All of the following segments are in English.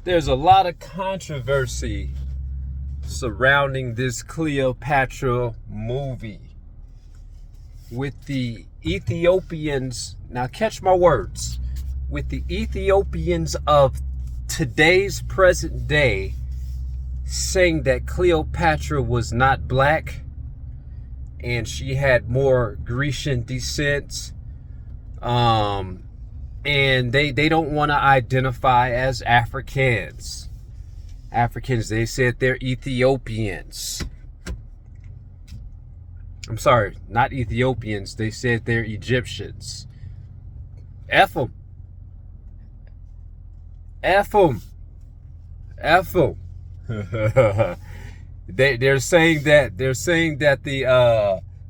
There's a lot of controversy surrounding this Cleopatra movie with the Ethiopians. Now catch my words. With the Ethiopians of today's present day saying that Cleopatra was not black and she had more Grecian descent. And they don't want to identify as Africans. They said they're Ethiopians. I'm sorry, not Ethiopians. They said they're Egyptians. F them. They're saying that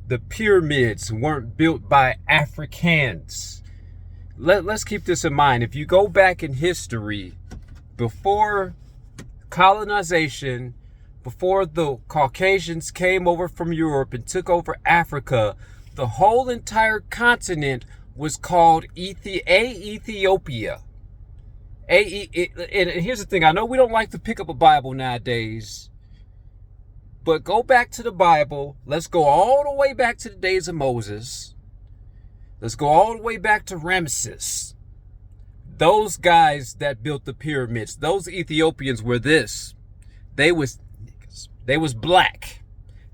the pyramids weren't built by Africans. Let's keep this in mind. If you go back in history, before colonization, before the Caucasians came over from Europe and took over Africa, the whole entire continent was called Ethiopia. And here's the thing. I know we don't like to pick up a Bible nowadays, but go back to the Bible. Let's go all the way back to the days of Moses. Let's go all the way back to Ramses. Those guys that built the pyramids, those Ethiopians were this. They was black.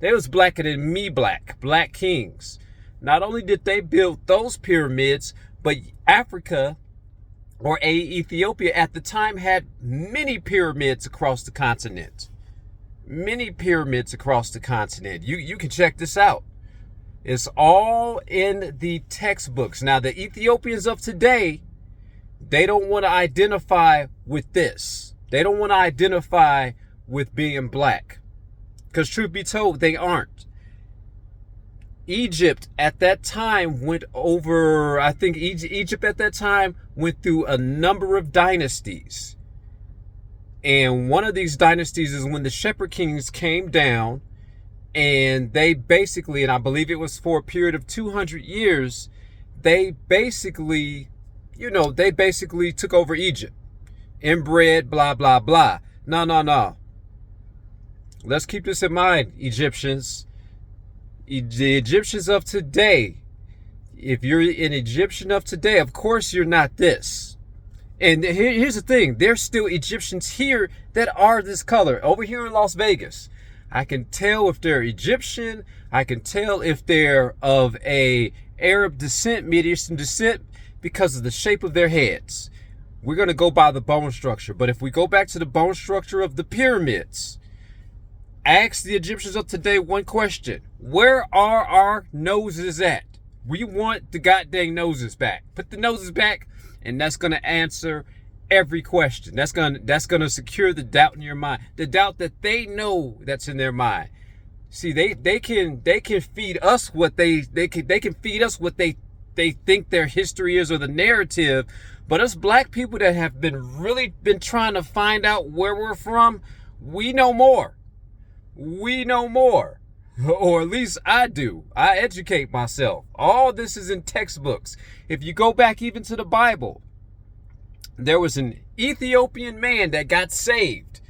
They was blacker than me black kings. Not only did they build those pyramids, but Africa, or Ethiopia at the time, had many pyramids across the continent. You can check this out. It's all in the textbooks. Now, the Ethiopians of today, they don't want to identify with this. They don't want to identify with being black. Because truth be told, they aren't. Egypt at that time went through a number of dynasties. And one of these dynasties is when the Shepherd Kings came down, and they basically, and I believe it was for a period of 200 years, they basically took over Egypt. Inbred, blah, blah, blah. No. Let's keep this in mind, Egyptians. The Egyptians of today, if you're an Egyptian of today, of course you're not this. And here's the thing. There's still Egyptians here that are this color. Over here in Las Vegas, I can tell if they're Egyptian. I can tell if they're of a Arab descent, Middle Eastern descent, because of the shape of their heads. We're going to go by the bone structure. But if we go back to the bone structure of the pyramids, ask the Egyptians of today one question. Where are our noses at? We want the goddamn noses back. Put the noses back, and that's going to answer every question. That's going to secure the doubt in your mind. The doubt that they know that's in their mind. See, they can feed us what they can feed us what they think their history is, or the narrative. But us black people that have been trying to find out where we're from, we know more. Or at least I do. I educate myself. All this is in textbooks. If you go back even to the Bible, there was an Ethiopian man that got saved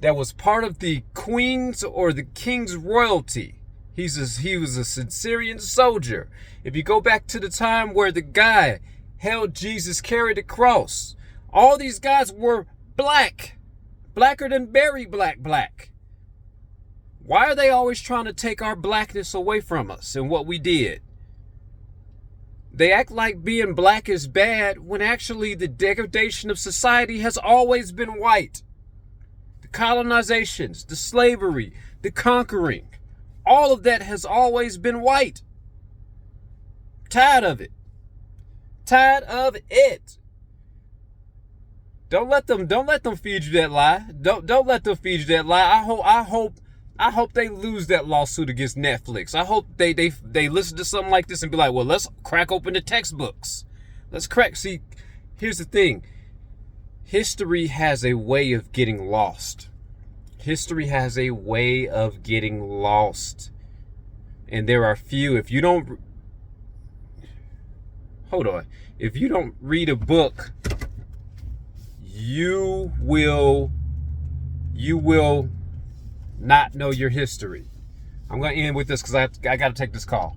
that was part of the queen's or the king's royalty. He was a Syrian soldier. If you go back to the time where the guy held Jesus, carried the cross, all these guys were black. Blacker than very black. Why are they always trying to take our blackness away from us and what we did? They act like being black is bad when actually the degradation of society has always been white. The colonizations, the slavery, the conquering, all of that has always been white. Tired of it. Don't let them feed you that lie. Don't let them feed you that lie. I hope they lose that lawsuit against Netflix. I hope they listen to something like this and be like, well, let's crack open the textbooks. See, here's the thing. History has a way of getting lost. And there are few. If you don't read a book, you will not know your history. I'm going to end with this because I got to take this call.